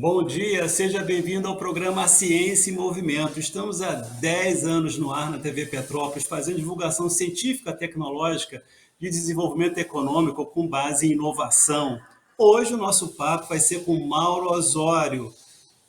Bom dia, seja bem-vindo ao programa Ciência em Movimento. Estamos há 10 anos no ar na TV Petrópolis, fazendo divulgação científica, tecnológica de desenvolvimento econômico com base em inovação. Hoje o nosso papo vai ser com Mauro Osório.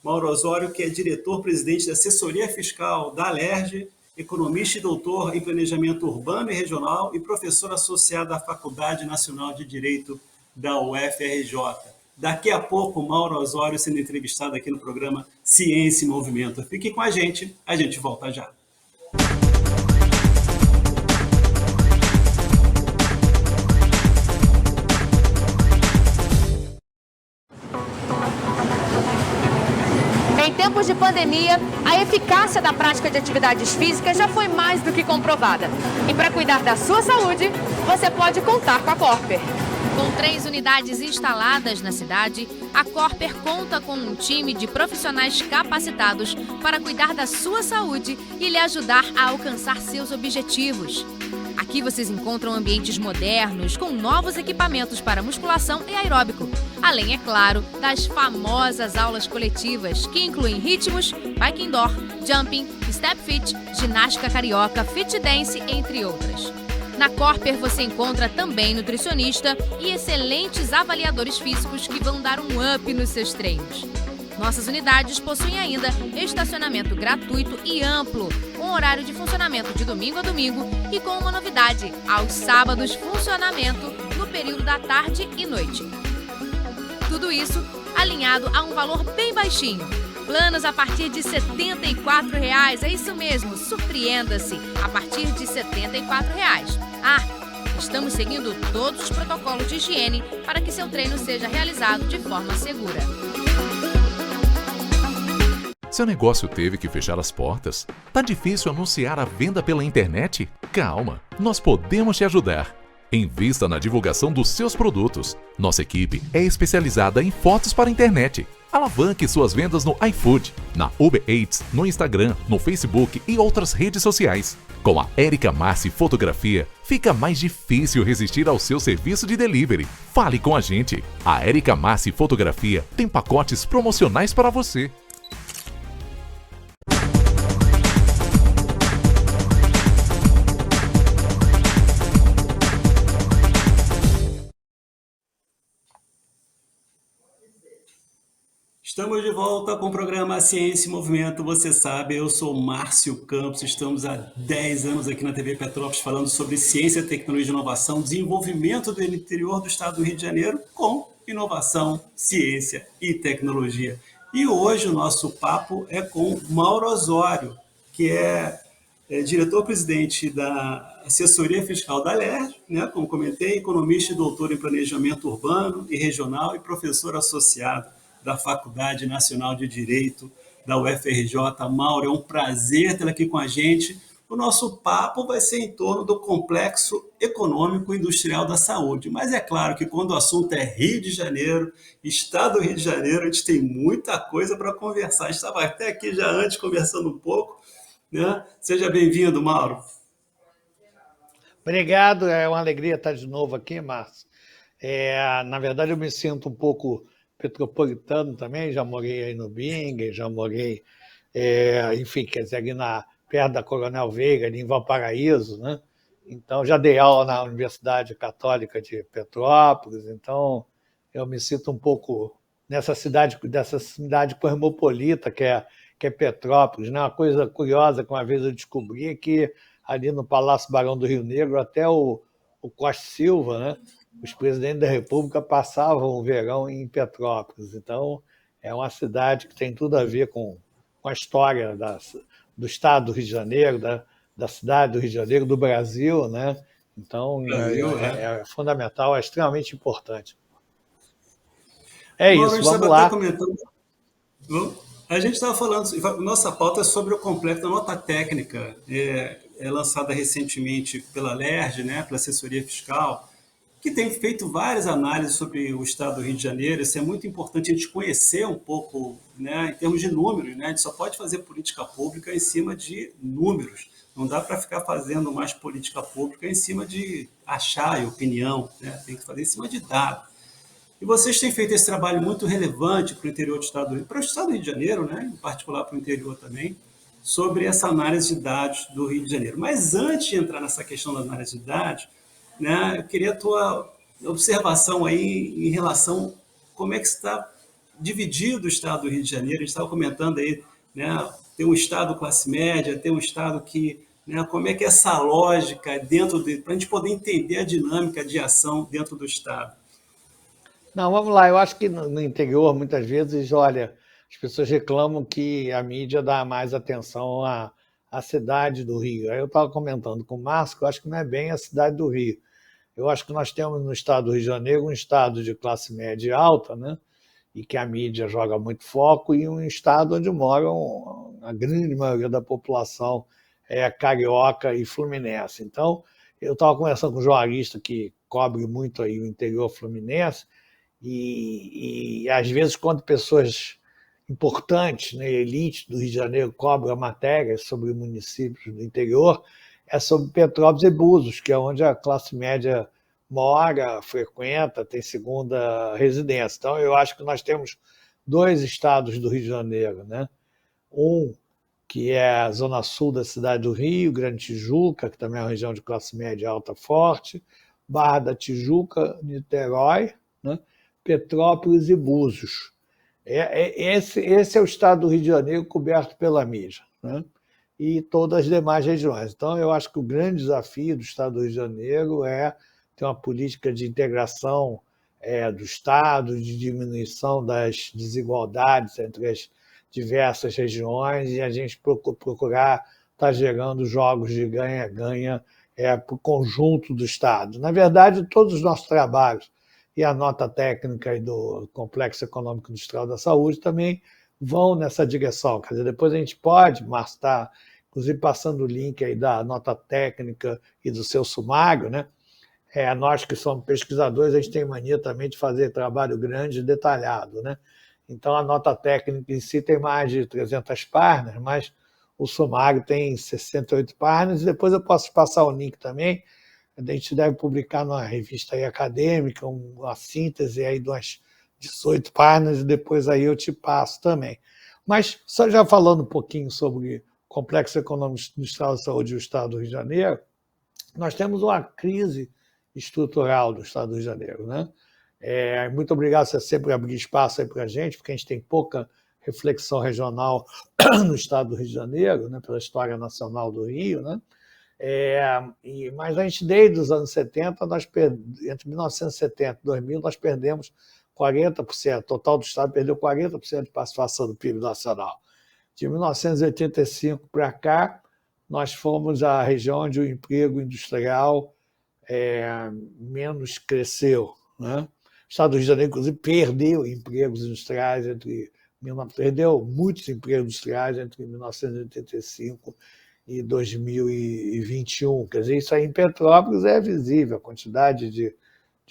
Mauro Osório, que é diretor-presidente da Assessoria Fiscal da Alerj, economista e doutor em Planejamento Urbano e Regional e professor associado da Faculdade Nacional de Direito da UFRJ. Daqui a pouco, Mauro Osório sendo entrevistado aqui no programa Ciência em Movimento. Fique com a gente volta já. Em tempos de pandemia, a eficácia da prática de atividades físicas já foi mais do que comprovada. E para cuidar da sua saúde, você pode contar com a Corper. Com 3 unidades instaladas na cidade, a Corper conta com um time de profissionais capacitados para cuidar da sua saúde e lhe ajudar a alcançar seus objetivos. Aqui vocês encontram ambientes modernos, com novos equipamentos para musculação e aeróbico. Além, é claro, das famosas aulas coletivas, que incluem ritmos, bike indoor, jumping, step fit, ginástica carioca, fit dance, entre outras. Na Corper você encontra também nutricionista e excelentes avaliadores físicos que vão dar um up nos seus treinos. Nossas unidades possuem ainda estacionamento gratuito e amplo, com horário de funcionamento de domingo a domingo e com uma novidade, aos sábados funcionamento no período da tarde e noite. Tudo isso alinhado a um valor bem baixinho. Planos a partir de R$ 74,00, é isso mesmo, surpreenda-se, a partir de R$ 74,00. Estamos seguindo todos os protocolos de higiene para que seu treino seja realizado de forma segura. Seu negócio teve que fechar as portas? Tá difícil anunciar a venda pela internet? Calma, nós podemos te ajudar. Invista na divulgação dos seus produtos. Nossa equipe é especializada em fotos para a internet. Alavanque suas vendas no iFood, na Uber Eats, no Instagram, no Facebook e outras redes sociais. Com a Érica Massi Fotografia, fica mais difícil resistir ao seu serviço de delivery. Fale com a gente. A Érica Massi Fotografia tem pacotes promocionais para você. Estamos de volta com o programa Ciência em Movimento. Você sabe, eu sou Márcio Campos, estamos há 10 anos aqui na TV Petrópolis falando sobre ciência, tecnologia e inovação, desenvolvimento do interior do estado do Rio de Janeiro com inovação, ciência e tecnologia. E hoje o nosso papo é com Mauro Osório, que é diretor-presidente da Assessoria Fiscal da Alerj, né, como comentei, economista e doutor em Planejamento Urbano e Regional e professor associado da Faculdade Nacional de Direito da UFRJ. Mauro, é um prazer tê-lo aqui com a gente. O nosso papo vai ser em torno do complexo econômico e industrial da saúde. Mas é claro que quando o assunto é Rio de Janeiro, estado do Rio de Janeiro, a gente tem muita coisa para conversar. A gente estava até aqui já antes conversando um pouco, né? Seja bem-vindo, Mauro. Obrigado, é uma alegria estar de novo aqui, Márcio. Na verdade, eu me sinto um pouco petropolitano também, já morei aí no Bingen, já morei, enfim, quer dizer, ali perto da Coronel Veiga, ali em Valparaíso, né? Então, já dei aula na Universidade Católica de Petrópolis, então eu me sinto um pouco dessa cidade cosmopolita que é Petrópolis, né? Uma coisa curiosa que uma vez eu descobri é que ali no Palácio Barão do Rio Negro, até o Costa Silva, né? Os presidentes da República passavam o verão em Petrópolis. Então, é uma cidade que tem tudo a ver com a história do estado do Rio de Janeiro, da cidade do Rio de Janeiro, do Brasil, né? Então, é fundamental, é extremamente importante. Isso, vamos lá. A gente estava falando, nossa pauta é sobre o complexo da nota técnica, é lançada recentemente pela Alerj, né, pela Assessoria Fiscal, que tem feito várias análises sobre o estado do Rio de Janeiro. Isso é muito importante a gente conhecer um pouco, né, em termos de números, né? A gente só pode fazer política pública em cima de números. Não dá para ficar fazendo mais política pública em cima de achar e opinião, né? Tem que fazer em cima de dados. E vocês têm feito esse trabalho muito relevante para o interior do Estado do Rio, para o Estado do Rio de Janeiro, né, em particular para o interior também, sobre essa análise de dados do Rio de Janeiro. Mas antes de entrar nessa questão da análise de dados, né, eu queria a tua observação aí em relação a como é que está dividido o Estado do Rio de Janeiro. A gente estava comentando aí, né, tem um Estado classe média, tem um Estado que, né, como é que é essa lógica dentro de, para a gente poder entender a dinâmica de ação dentro do Estado. Não, vamos lá. Eu acho que no interior, muitas vezes, olha, as pessoas reclamam que a mídia dá mais atenção à cidade do Rio. Aí eu estava comentando com o Márcio que eu acho que não é bem a cidade do Rio. Eu acho que nós temos no estado do Rio de Janeiro um estado de classe média alta, né? E que a mídia joga muito foco, e um estado onde moram a grande maioria da população carioca e fluminense. Então, eu estava conversando com um jornalista que cobre muito aí o interior fluminense, e às vezes, quando pessoas importantes, né, elite do Rio de Janeiro, cobram matérias sobre municípios do interior, é sobre Petrópolis e Búzios, que é onde a classe média mora, frequenta, tem segunda residência. Então, eu acho que nós temos dois estados do Rio de Janeiro, né? Um que é a zona sul da cidade do Rio, Grande Tijuca, que também é uma região de classe média alta forte, Barra da Tijuca, Niterói, né? Petrópolis e Búzios. Esse é o estado do Rio de Janeiro coberto pela mídia, né? E todas as demais regiões. Então, eu acho que o grande desafio do estado do Rio de Janeiro é ter uma política de integração do estado, de diminuição das desigualdades entre as diversas regiões, e a gente procurar estar gerando jogos de ganha-ganha para o conjunto do estado. Na verdade, todos os nossos trabalhos e a nota técnica aí do Complexo Econômico Industrial da Saúde também vão nessa direção. Quer dizer, depois a gente pode, Márcio, estar, inclusive, passando o link aí da nota técnica e do seu sumário, né? Nós que somos pesquisadores, a gente tem mania também de fazer trabalho grande e detalhado, né? Então, a nota técnica em si tem mais de 300 páginas, mas o sumário tem 68 páginas, e depois eu posso passar o link também. A gente deve publicar numa revista aí acadêmica uma síntese aí de umas 18 páginas, e depois aí eu te passo também. Mas, só já falando um pouquinho sobre o Complexo Econômico Industrial da Saúde e o Estado do Rio de Janeiro, nós temos uma crise estrutural do Estado do Rio de Janeiro, né? Muito obrigado por você sempre abrir espaço aí para a gente, porque a gente tem pouca reflexão regional no Estado do Rio de Janeiro, né, pela história nacional do Rio, né? Mas a gente, desde os anos 70, entre 1970 e 2000, nós perdemos 40%, o total do Estado perdeu 40% de participação do PIB nacional. De 1985 para cá, nós fomos a região onde o emprego industrial menos cresceu, né? O Estado do Rio de Janeiro, inclusive, perdeu empregos industriais perdeu muitos empregos industriais entre 1985 e 2021. Quer dizer, isso aí em Petrópolis é visível, a quantidade de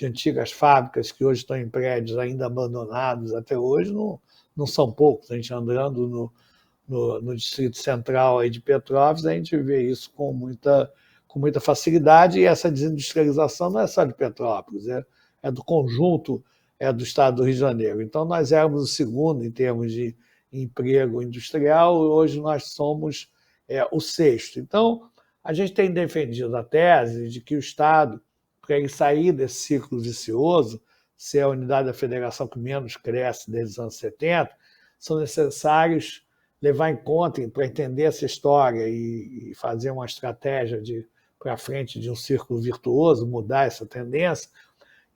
antigas fábricas que hoje estão em prédios ainda abandonados até hoje não são poucos. A gente andando no Distrito Central aí de Petrópolis, a gente vê isso com muita facilidade, e essa desindustrialização não é só de Petrópolis, é do conjunto do Estado do Rio de Janeiro. Então, nós éramos o segundo em termos de emprego industrial, e hoje nós somos o sexto. Então, a gente tem defendido a tese de que o Estado, para ele sair desse círculo vicioso, ser a unidade da federação que menos cresce desde os anos 70, são necessários levar em conta, para entender essa história e fazer uma estratégia para frente de um círculo virtuoso, mudar essa tendência,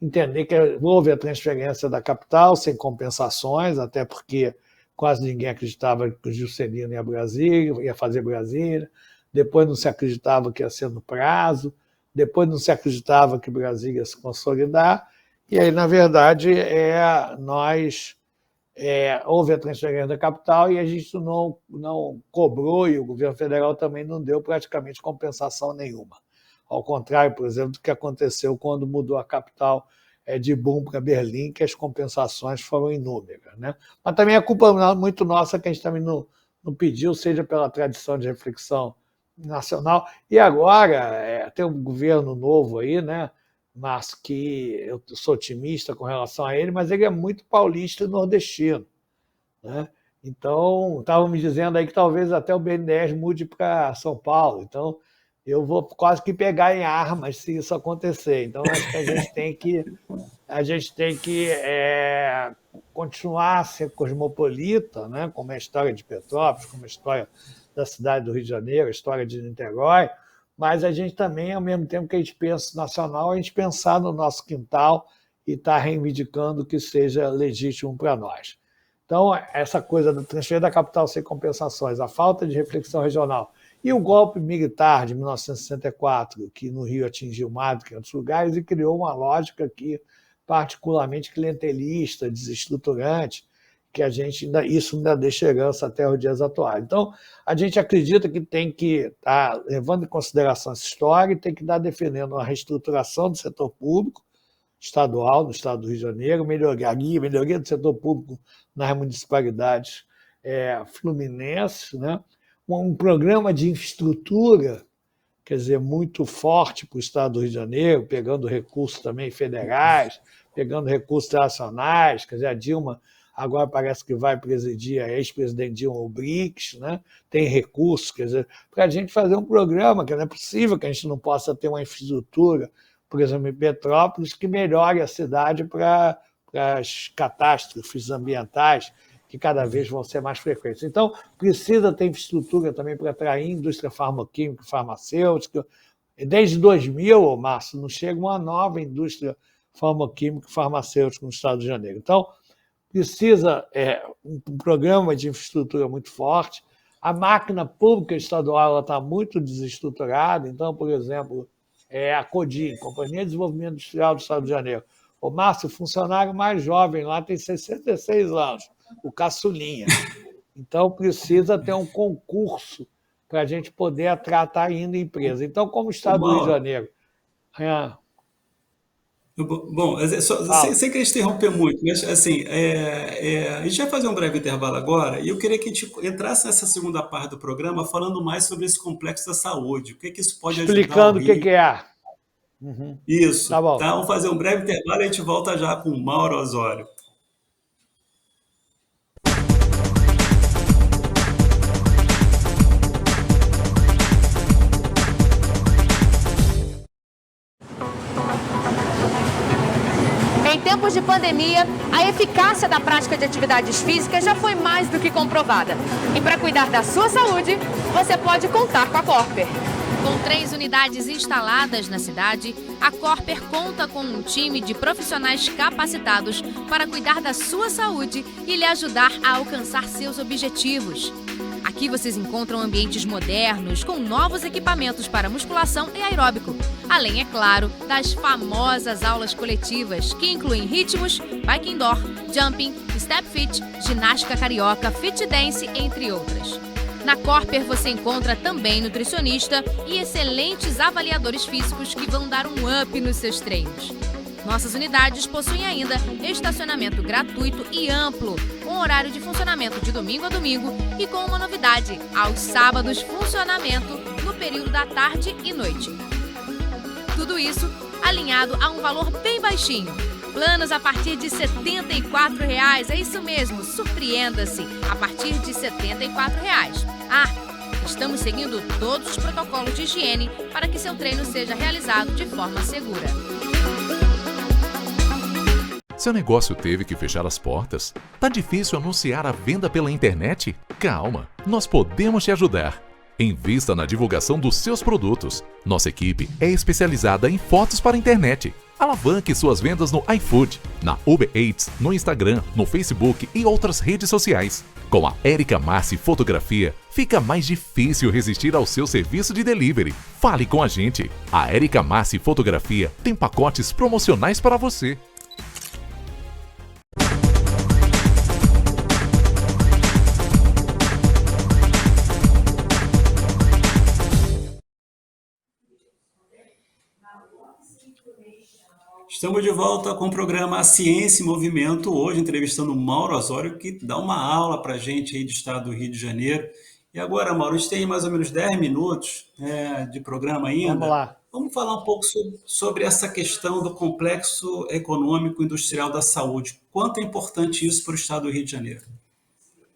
entender que houve a transferência da capital sem compensações, até porque quase ninguém acreditava que o Juscelino ia fazer Brasília, depois não se acreditava que ia ser no prazo, depois não se acreditava que Brasília ia se consolidar, e aí, na verdade, houve a transferência da capital e a gente não cobrou, e o governo federal também não deu praticamente compensação nenhuma. Ao contrário, por exemplo, do que aconteceu quando mudou a capital de Bonn para Berlim, que as compensações foram inúmeras, né? Mas também é culpa muito nossa que a gente também não pediu, seja pela tradição de reflexão nacional. E agora tem um governo novo aí, né? Márcio, que eu sou otimista com relação a ele, mas ele é muito paulista e nordestino, né? Então, estavam me dizendo aí que talvez até o BNDES mude para São Paulo. Então, eu vou quase que pegar em armas se isso acontecer. Então, acho que a gente tem que continuar a ser cosmopolita, né? Como é a história de Petrópolis, como é a história da cidade do Rio de Janeiro, a história de Niterói, mas a gente também, ao mesmo tempo que a gente pensa nacional, a gente pensar no nosso quintal e estar reivindicando que seja legítimo para nós. Então, essa coisa do transfer da capital sem compensações, a falta de reflexão regional e o golpe militar de 1964, que no Rio atingiu mais do que em outros lugares e criou uma lógica aqui particularmente clientelista, desestruturante, que isso ainda deixa herança até os dias atuais. Então, a gente acredita que tem que estar levando em consideração essa história e tem que estar defendendo a reestruturação do setor público estadual, no estado do Rio de Janeiro, melhoria do setor público nas municipalidades fluminenses, né? Um programa de infraestrutura, quer dizer, muito forte para o estado do Rio de Janeiro, pegando recursos também federais, pegando recursos nacionais, quer dizer, a Dilma agora parece que vai presidir, a ex-presidente Dilma, o BRICS, né? Tem recursos, quer dizer, para a gente fazer um programa, que não é possível que a gente não possa ter uma infraestrutura, por exemplo, em Petrópolis, que melhore a cidade para as catástrofes ambientais, que cada vez vão ser mais frequentes. Então, precisa ter infraestrutura também para atrair indústria farmacoquímica e farmacêutica. Desde 2000, Márcio, não chega uma nova indústria farmacoquímica e farmacêutica no estado de Janeiro. Então, precisa um programa de infraestrutura muito forte. A máquina pública estadual está muito desestruturada. Então, por exemplo, a CODIN, Companhia de Desenvolvimento Industrial do Estado de Janeiro. O Márcio, o funcionário mais jovem lá tem 66 anos, o caçulinha. Então, precisa ter um concurso para a gente poder tratar ainda empresa. Então, como o Estado do Rio de Janeiro... Bom, sem querer interromper muito, mas assim, a gente vai fazer um breve intervalo agora e eu queria que a gente entrasse nessa segunda parte do programa falando mais sobre esse complexo da saúde, o que isso pode ajudar explicando o Rio. O que é. Isso, tá bom. Tá? Vamos fazer um breve intervalo e a gente volta já com o Mauro Osório. Em tempos de pandemia, a eficácia da prática de atividades físicas já foi mais do que comprovada. E para cuidar da sua saúde, você pode contar com a Corper. Com 3 unidades instaladas na cidade, a Corper conta com um time de profissionais capacitados para cuidar da sua saúde e lhe ajudar a alcançar seus objetivos. Aqui vocês encontram ambientes modernos, com novos equipamentos para musculação e aeróbico. Além, é claro, das famosas aulas coletivas, que incluem ritmos, bike indoor, jumping, step fit, ginástica carioca, fit dance, entre outras. Na Corper você encontra também nutricionista e excelentes avaliadores físicos que vão dar um up nos seus treinos. Nossas unidades possuem ainda estacionamento gratuito e amplo, com horário de funcionamento de domingo a domingo e com uma novidade, aos sábados funcionamento no período da tarde e noite. Tudo isso alinhado a um valor bem baixinho. Planos a partir de R$ 74,00, é isso mesmo, surpreenda-se, a partir de R$ 74,00. Estamos seguindo todos os protocolos de higiene para que seu treino seja realizado de forma segura. Seu negócio teve que fechar as portas? Tá difícil anunciar a venda pela internet? Calma, nós podemos te ajudar. Invista na divulgação dos seus produtos. Nossa equipe é especializada em fotos para a internet. Alavanque suas vendas no iFood, na Uber Eats, no Instagram, no Facebook e outras redes sociais. Com a Érica Massi Fotografia, fica mais difícil resistir ao seu serviço de delivery. Fale com a gente. A Érica Massi Fotografia tem pacotes promocionais para você. Estamos de volta com o programa Ciência em Movimento, hoje entrevistando o Mauro Osório, que dá uma aula para a gente aí do estado do Rio de Janeiro. E agora, Mauro, a gente tem mais ou menos 10 minutos de programa ainda. Vamos lá. Vamos falar um pouco sobre essa questão do complexo econômico industrial da saúde. Quanto é importante isso para o estado do Rio de Janeiro?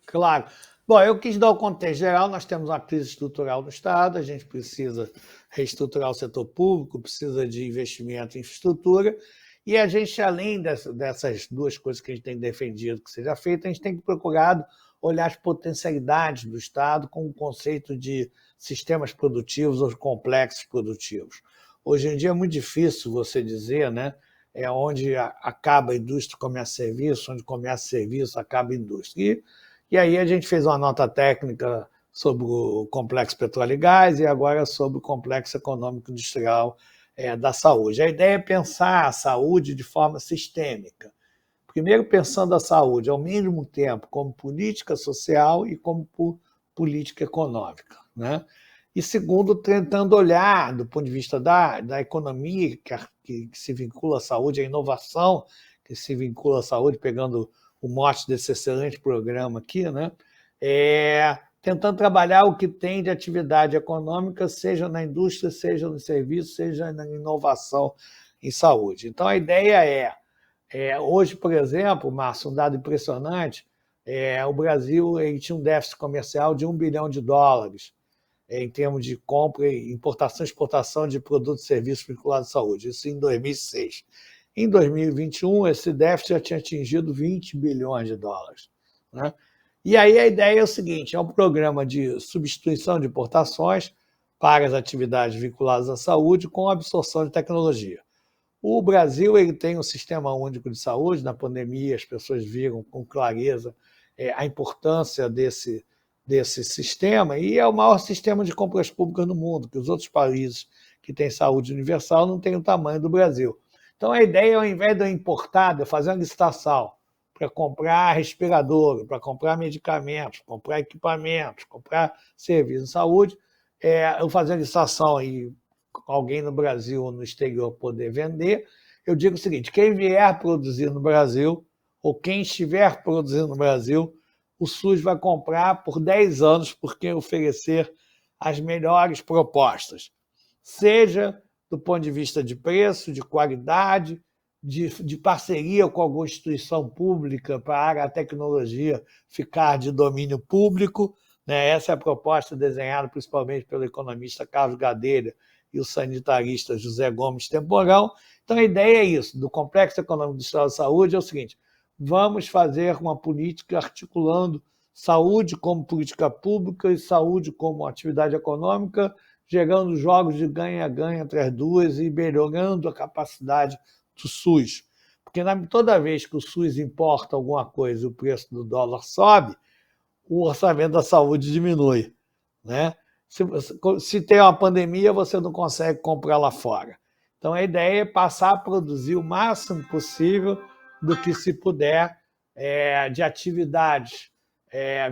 Claro. Bom, eu quis dar o contexto geral, nós temos uma crise estrutural no Estado, a gente precisa reestruturar o setor público, precisa de investimento em infraestrutura, e a gente, além dessas duas coisas que a gente tem defendido que seja feito, a gente tem procurado olhar as potencialidades do Estado com o conceito de sistemas produtivos ou complexos produtivos. Hoje em dia é muito difícil você dizer, né, onde acaba a indústria, começa serviço, onde começa serviço, acaba a indústria. E aí a gente fez uma nota técnica sobre o complexo petróleo e gás e agora sobre o complexo econômico industrial da saúde. A ideia é pensar a saúde de forma sistêmica. Primeiro, pensando a saúde ao mesmo tempo como política social e como política econômica, né? E segundo, tentando olhar do ponto de vista da economia que se vincula à saúde, a inovação que se vincula à saúde, pegando o mote desse excelente programa aqui, né? Tentando trabalhar o que tem de atividade econômica, seja na indústria, seja no serviço, seja na inovação em saúde. Então, a ideia hoje, por exemplo, Márcio, um dado impressionante, o Brasil tinha um déficit comercial de $1 bilhão em termos de compra, importação e exportação de produtos e serviços vinculados à saúde, isso em 2006. Em 2021, esse déficit já tinha atingido $20 bilhões, né? E aí a ideia é o seguinte, é um programa de substituição de importações para as atividades vinculadas à saúde com absorção de tecnologia. O Brasil ele tem um sistema único de saúde, na pandemia as pessoas viram com clareza a importância desse sistema, e é o maior sistema de compras públicas no mundo, que os outros países que têm saúde universal não têm o tamanho do Brasil. Então, a ideia, ao invés de eu importar, de eu fazer uma licitação para comprar respirador, para comprar medicamentos, comprar equipamentos, comprar serviços de saúde, eu fazer uma licitação e alguém no Brasil ou no exterior poder vender, eu digo o seguinte, quem vier produzir no Brasil, ou quem estiver produzindo no Brasil, o SUS vai comprar por 10 anos por quem oferecer as melhores propostas, seja do ponto de vista de preço, de qualidade, de parceria com alguma instituição pública para a tecnologia ficar de domínio público, né? Essa é a proposta desenhada principalmente pelo economista Carlos Gadelha e o sanitarista José Gomes Temporão. Então, a ideia é isso, do Complexo Econômico Industrial da Saúde, é o seguinte, vamos fazer uma política articulando saúde como política pública e saúde como atividade econômica, gerando jogos de ganha-ganha entre as duas e melhorando a capacidade do SUS. Porque toda vez que o SUS importa alguma coisa e o preço do dólar sobe, o orçamento da saúde diminui, né? Se tem uma pandemia, você não consegue comprar lá fora. Então, a ideia é passar a produzir o máximo possível do que se puder de atividades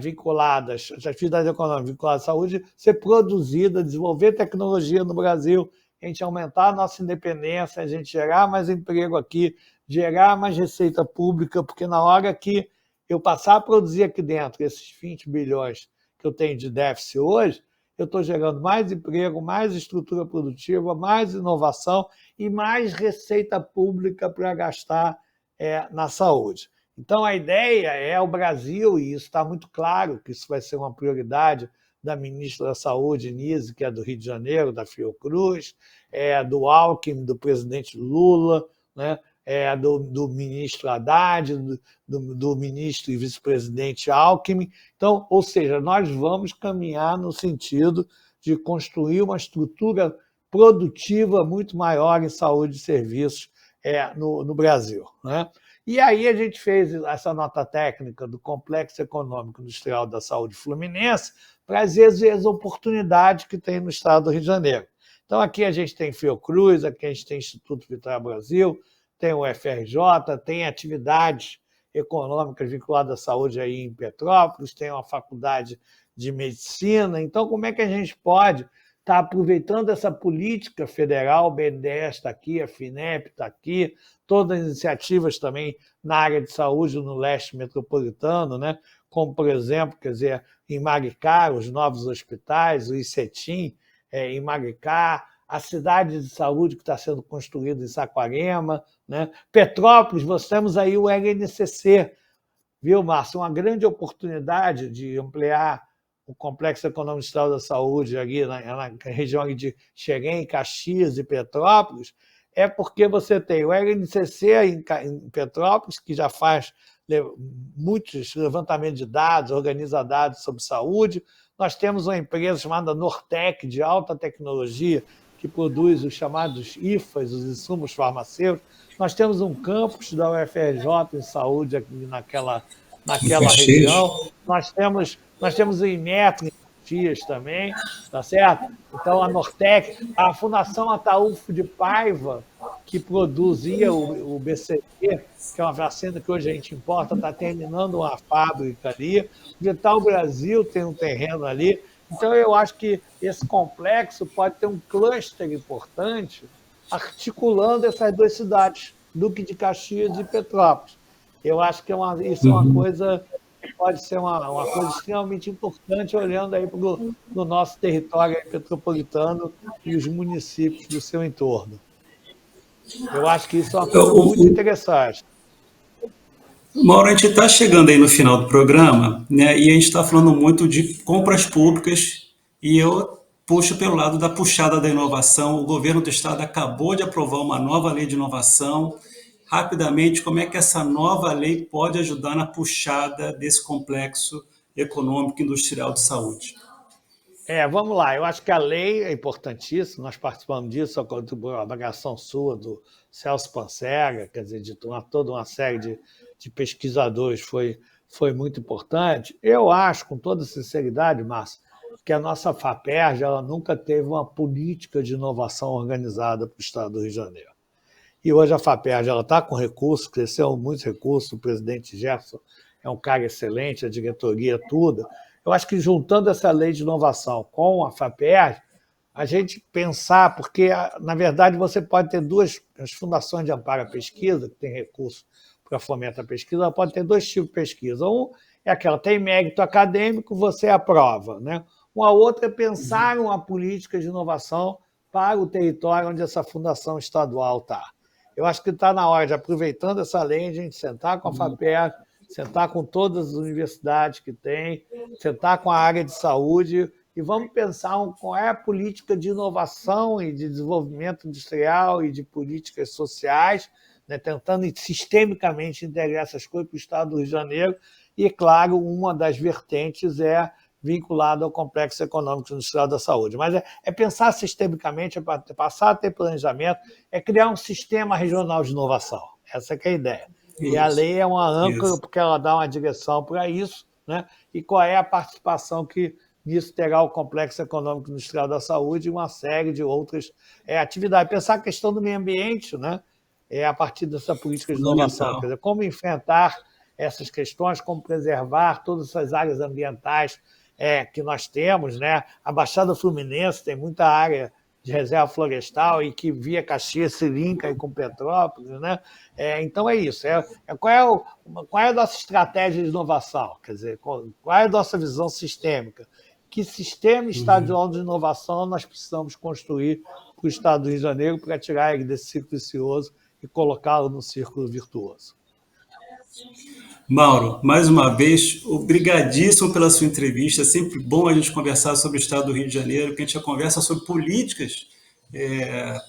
vinculadas, de atividades econômicas vinculadas à saúde, ser produzida, desenvolver tecnologia no Brasil, a gente aumentar a nossa independência, a gente gerar mais emprego aqui, gerar mais receita pública, porque na hora que eu passar a produzir aqui dentro esses 20 bilhões que eu tenho de déficit hoje, eu estou gerando mais emprego, mais estrutura produtiva, mais inovação e mais receita pública para gastar na saúde. Então, a ideia é o Brasil, e isso está muito claro que isso vai ser uma prioridade da ministra da Saúde, Nise, que é do Rio de Janeiro, da Fiocruz, do Alckmin, do presidente Lula, né? Do ministro Haddad, do ministro e vice-presidente Alckmin. Então, ou seja, nós vamos caminhar no sentido de construir uma estrutura produtiva muito maior em saúde e serviços no Brasil, né? E aí a gente fez essa nota técnica do Complexo Econômico Industrial da Saúde Fluminense para as oportunidades que tem no estado do Rio de Janeiro. Então, aqui a gente tem Fiocruz, aqui a gente tem Instituto Vital Brasil, tem o FRJ, tem atividades econômicas vinculadas à saúde aí em Petrópolis, tem uma faculdade de medicina. Então, como é que a gente pode estar aproveitando essa política federal, o BNDES está aqui, a FINEP está aqui, todas as iniciativas também na área de saúde no leste metropolitano, né? Como, por exemplo, quer dizer, em Maricá, os novos hospitais, o ICETIM em Maricá, a cidade de saúde que está sendo construída em Saquarema, né? Petrópolis, nós temos aí o LNCC, viu, Márcio? Uma grande oportunidade de ampliar o Complexo Econômico Industrial da Saúde ali na região de Xerém, Caxias e Petrópolis, é porque você tem o LNCC em Petrópolis, que já faz muitos levantamentos de dados, organiza dados sobre saúde. Nós temos uma empresa chamada Nortec, de alta tecnologia, que produz os chamados IFAs, os insumos farmacêuticos. Nós temos um campus da UFRJ em saúde aqui naquela região. Nós temos o Inmetro em Caxias também, tá certo? Então, a Nortec, a Fundação Ataúfo de Paiva, que produzia o BCG, que é uma vacina que hoje a gente importa, está terminando uma fábrica ali. O Vital Brasil tem um terreno ali. Então, eu acho que esse complexo pode ter um cluster importante articulando essas duas cidades, Duque de Caxias e Petrópolis. Eu acho que isso é uma coisa que pode ser uma coisa extremamente importante, olhando aí para o nosso território metropolitano e os municípios do seu entorno. Eu acho que isso é uma coisa muito interessante. Mauro, a gente está chegando aí no final do programa, né? E a gente está falando muito de compras públicas, e eu puxo pelo lado da puxada da inovação. O governo do estado acabou de aprovar uma nova lei de inovação. Rapidamente, como é que essa nova lei pode ajudar na puxada desse complexo econômico e industrial de saúde? Vamos lá. Eu acho que a lei é importantíssima, nós participamos disso, a colaboração sua, do Celso Pancega, quer dizer, de toda uma série de pesquisadores foi muito importante. Eu acho, com toda sinceridade, Márcio, que a nossa FAPERJ ela nunca teve uma política de inovação organizada para o estado do Rio de Janeiro. E hoje a FAPERJ está com recursos, cresceu muitos recursos, o presidente Jefferson é um cara excelente, a diretoria toda. Eu acho que juntando essa lei de inovação com a FAPERJ, a gente pensar, porque, na verdade, você pode ter as fundações de amparo à pesquisa, que tem recurso para fomentar a pesquisa, ela pode ter dois tipos de pesquisa. Um é aquela, tem mérito acadêmico, você aprova, né? Uma outra é pensar uma política de inovação para o território onde essa fundação estadual está. Eu acho que está na hora de, aproveitando essa lei, a gente sentar com a FAPERJ, sentar com todas as universidades que tem, sentar com a área de saúde e vamos pensar qual é a política de inovação e de desenvolvimento industrial e de políticas sociais, né, tentando sistemicamente integrar essas coisas para o estado do Rio de Janeiro. E, claro, uma das vertentes é vinculada ao Complexo Econômico Industrial da Saúde. Mas é pensar sistemicamente, é passar a ter planejamento, é criar um sistema regional de inovação. Essa que é a ideia. Isso. E a lei é uma âncora, porque ela dá uma direção para isso, né? E qual é a participação que nisso terá o Complexo Econômico Industrial da Saúde e uma série de outras atividades. Pensar a questão do meio ambiente, né? A partir dessa política de inovação. Quer dizer, como enfrentar essas questões, como preservar todas essas áreas ambientais que nós temos, né? A Baixada Fluminense tem muita área de reserva florestal e que via Caxias se linka aí com Petrópolis, né? Então é isso. Qual é a nossa estratégia de inovação? Quer dizer, qual é a nossa visão sistêmica? Que sistema estadual de inovação nós precisamos construir para o estado do Rio de Janeiro para tirar ele desse círculo vicioso e colocá-lo no círculo virtuoso? Mauro, mais uma vez, obrigadíssimo pela sua entrevista. É sempre bom a gente conversar sobre o estado do Rio de Janeiro, que a gente conversa sobre políticas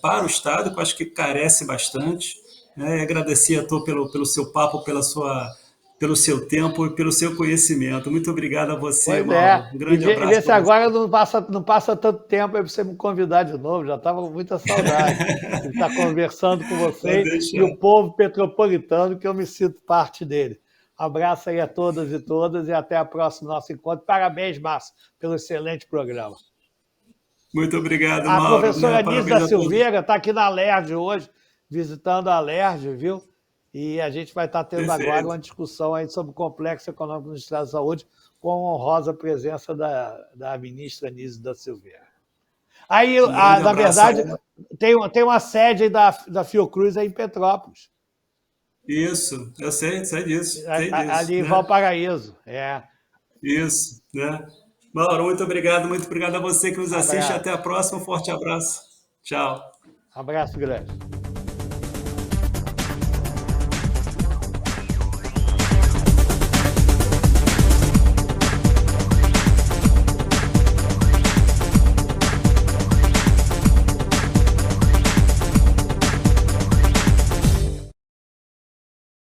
para o estado, que eu acho que carece bastante. Agradecer a tu pelo seu papo, pelo seu tempo e pelo seu conhecimento. Muito obrigado a você, Mauro. Um grande abraço. E ver se agora não passa tanto tempo para você me convidar de novo. Já estava com muita saudade de estar conversando com você e o povo petropolitano, que eu me sinto parte dele. Abraço aí a todas e todas e até a próxima nosso encontro. Parabéns, Márcio, pelo excelente programa. Muito obrigado, Mauro. A professora Nise da Silveira está aqui na LERJ hoje, visitando a LERJ, viu? E a gente vai estar tendo agora uma discussão aí sobre o Complexo Econômico Industrial da Saúde, com a honrosa presença da ministra Nise da Silveira. Aí, na verdade, tem uma sede aí da Fiocruz aí em Petrópolis. Isso, eu sei disso. Ali em Valparaíso, Isso, né? Mauro, muito obrigado a você que nos assiste. Até a próxima, um forte abraço. Tchau. Abraço grande.